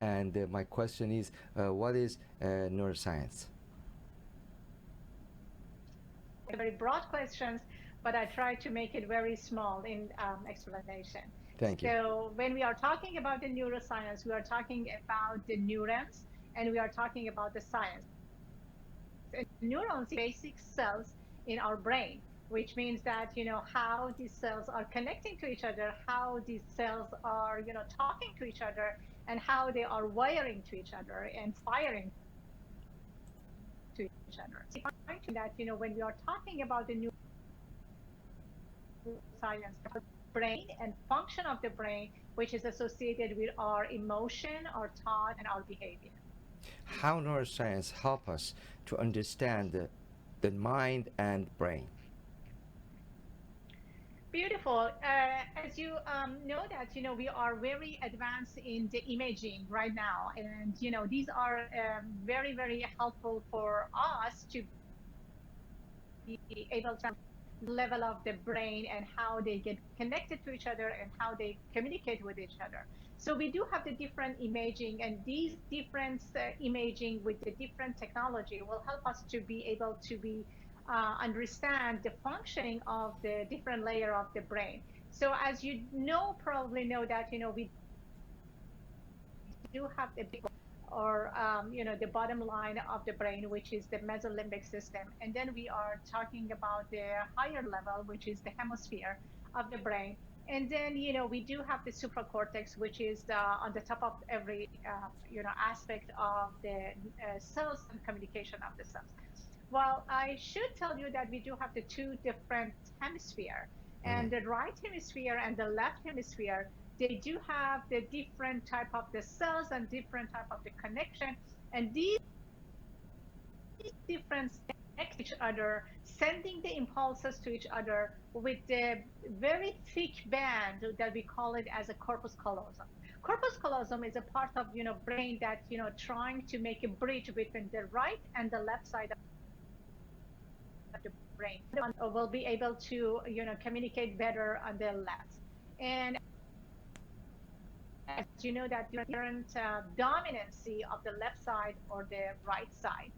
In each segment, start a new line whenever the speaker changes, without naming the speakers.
And my question is, what is neuroscience?
Very broad questions, but I try to make it very small in explanation.
Thank you.
So when we are talking about the neuroscience, we are talking about the neurons and we are talking about the science. And neurons are basic cells in our brain, which means that, how these cells are connecting to each other, how these cells are, talking to each other, and how they are wiring to each other and firing to each other. So that, when we are talking about the neuroscience, the brain and function of the brain, which is associated with our emotion, our thought, and our behavior.
How neuroscience help us to understand the mind and brain?
Beautiful. As you know that, we are very advanced in the imaging right now. And, these are very, very helpful for us to be able to level of the brain and how they get connected to each other and how they communicate with each other. So we do have the different imaging, and these different imaging with the different technology will help us to be able to be understand the functioning of the different layer of the brain. So as you know, probably know that we do have the big or the bottom line of the brain, which is the mesolimbic system, and then we are talking about the higher level, which is the hemisphere of the brain, and then we do have the supracortex, which is on the top of every aspect of the cells and communication of the cells. Well, I should tell you that we do have the two different hemisphere,
Mhm.
and the right hemisphere and the left hemisphere, they do have the different type of the cells and different type of the connection, and these different connect each other, sending the impulses to each other with the very thick band that we call it as a corpus callosum. Corpus callosum is a part of brain that trying to make a bridge between the right and the left side of the brain. Will be able to communicate better on the left. And as you know that different dominancy of the left side or the right side.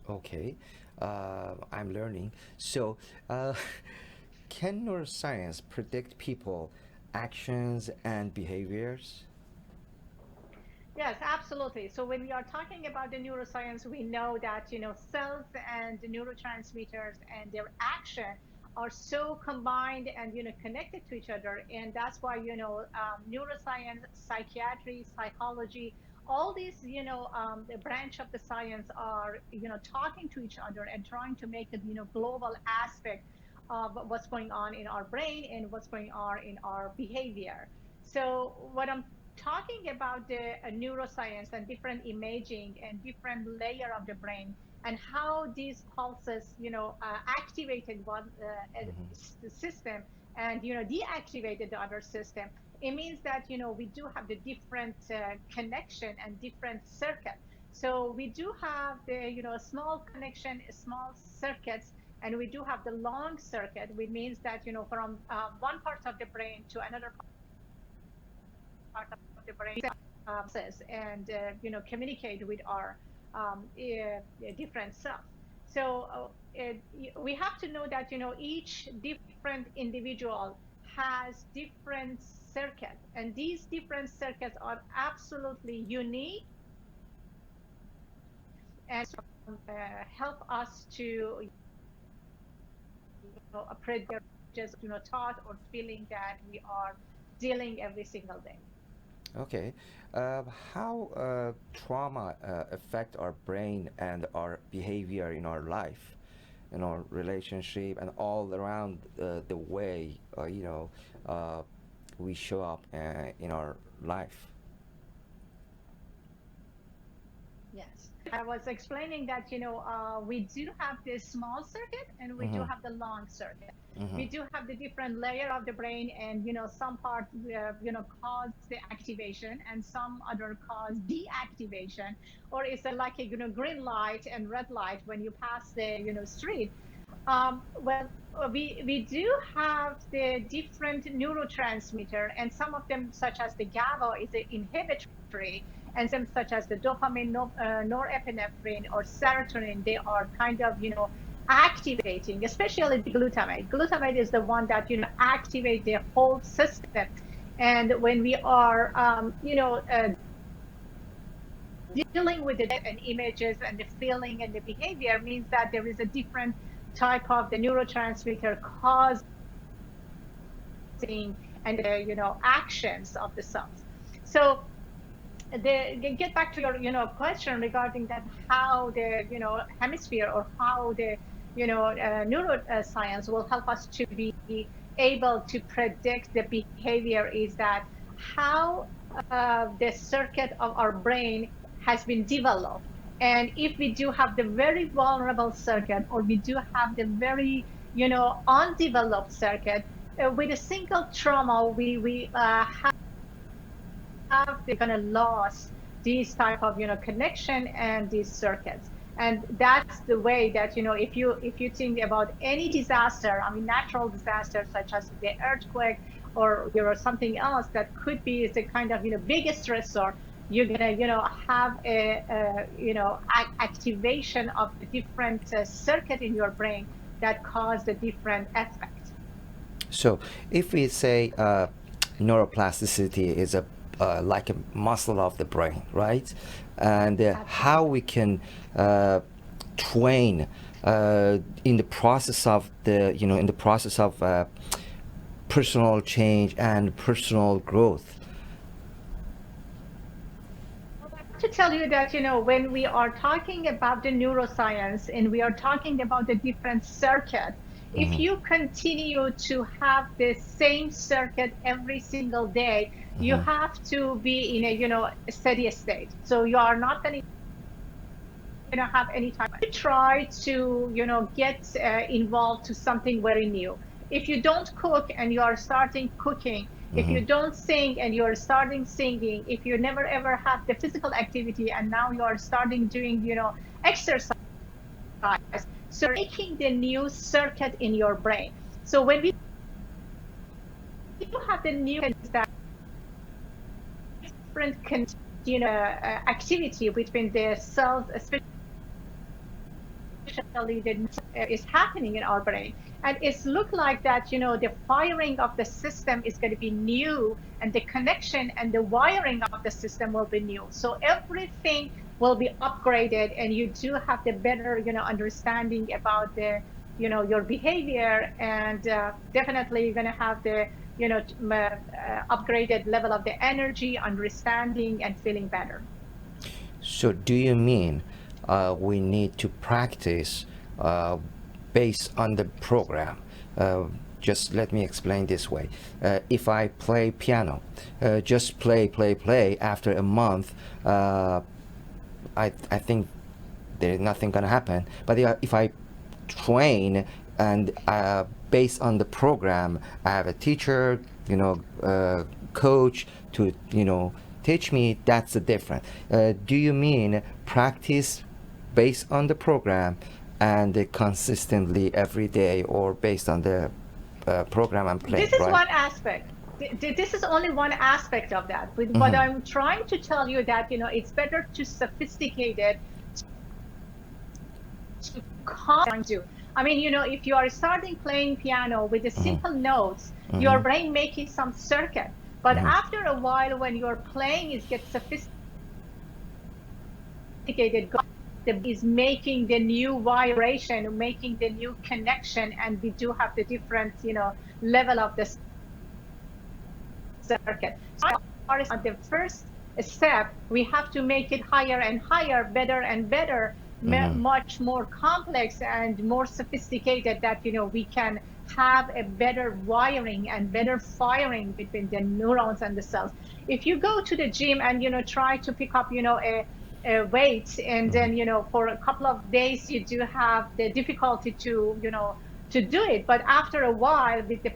Okay, I'm learning. So, can neuroscience predict people, actions, and behaviors?
Yes, absolutely. So when we are talking about the neuroscience, we know that cells and the neurotransmitters and their action are so combined and connected to each other, and that's why neuroscience, psychiatry, psychology, all these the branch of the science are talking to each other and trying to make a global aspect of what's going on in our brain and what's going on in our behavior. So what I'm talking about the neuroscience and different imaging and different layer of the brain and how these pulses activated one system and deactivated the other system, it means that we do have the different connection and different circuit. So we do have the small connection, small circuits, and we do have the long circuit, which means that from one part of the brain to another part of the brain and communicate with our different cells. So we have to know that each different individual has different circuits, and these different circuits are absolutely unique and help us to predict just thought or feeling that we are dealing every single day.
Okay, how trauma affect our brain and our behavior in our life, in our relationship, and all around the way uh, we show up in our life?
Yes. I was explaining that, we do have this small circuit and we do
Mm-hmm.
have the long circuit.
Mm-hmm.
We do have the different layer of the brain, and, some part, cause the activation and some other cause deactivation, or it's like a, green light and red light when you pass the, street. Well, we do have the different neurotransmitter, and some of them, such as the GABA, is inhibitory, and some such as the dopamine, norepinephrine, or serotonin, they are kind of activating, especially the glutamate. Glutamate is the one that activate the whole system, and when we are dealing with the and images and the feeling and the behavior, means that there is a different type of the neurotransmitter causing and the actions of the cells. So get back to your question regarding that, how the hemisphere, or how the neuroscience will help us to be able to predict the behavior, is that how the circuit of our brain has been developed. And if we do have the very vulnerable circuit, or we do have the very undeveloped circuit, with a single trauma, we they're going to lose these type of connection and these circuits. And that's the way that if you think about any disaster, I mean natural disaster such as the earthquake, or something else that could be the kind of biggest stressor, you're gonna have activation of the different circuit in your brain that cause the different effect.
So if we say neuroplasticity is a like a muscle of the brain, right? And how we can train in the process of personal change and personal growth.
To tell you that when we are talking about the neuroscience and we are talking about the different circuit, if you continue to have the same circuit every single day, you have to be in a steady state. So you are not going to have any time to try to get involved to something very new. If you don't cook and you are starting cooking, if you don't sing and you're starting singing, if you never ever have the physical activity and now you are starting doing exercise, so making the new circuit in your brain. So when we have the new that different activity between the cells, especially that is happening in our brain, and it's look like that the firing of the system is going to be new, and the connection and the wiring of the system will be new. So everything will be upgraded, and you do have the better understanding about the your behavior, and definitely you're going to have the upgraded level of the energy, understanding, and feeling better.
So do you mean we need to practice based on the program? Just let me explain this way. If I play piano, just play, after a month, I think there's nothing gonna happen. But if I train and based on the program, I have a teacher, coach to teach me, that's the difference. Do you mean practice based on the program and consistently every day, or based on the program I'm playing?
This is
right?
one aspect. This is only one aspect of that. But I'm trying to tell you that it's better to sophisticate it, to calm do. I mean, if you are starting playing piano with the simple notes, your brain making some circuit. But after a while, when your playing gets sophisticated, is making the new vibration, making the new connection, and we do have the different level of the circuit. So on the first step, we have to make it higher and higher, better and better, much more complex and more sophisticated, that we can have a better wiring and better firing between the neurons and the cells. If you go to the gym and try to pick up a weight, and then for a couple of days you do have the difficulty to to do it, but after a while, with the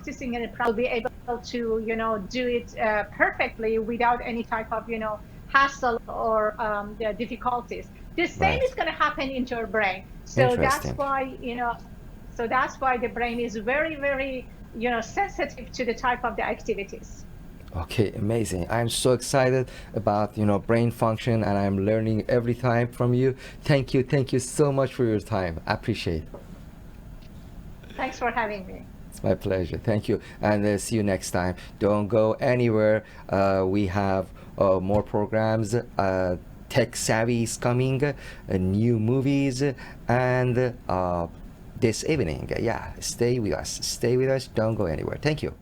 practicing and will be able to do it perfectly without any type of hassle or the difficulties. The same
Right.
is going to happen in your brain. So that's
Interesting.
why, so that's why the brain is very, very, sensitive to the type of the activities.
Okay, amazing. I'm so excited about, brain function, and I'm learning every time from you. Thank you so much for your time. I appreciate it.
Thanks for having me.
It's my pleasure. Thank you, and see you next time. Don't go anywhere. We have more programs. Tech savvy is coming, new movies, and this evening. Yeah, stay with us. Stay with us. Don't go anywhere. Thank you.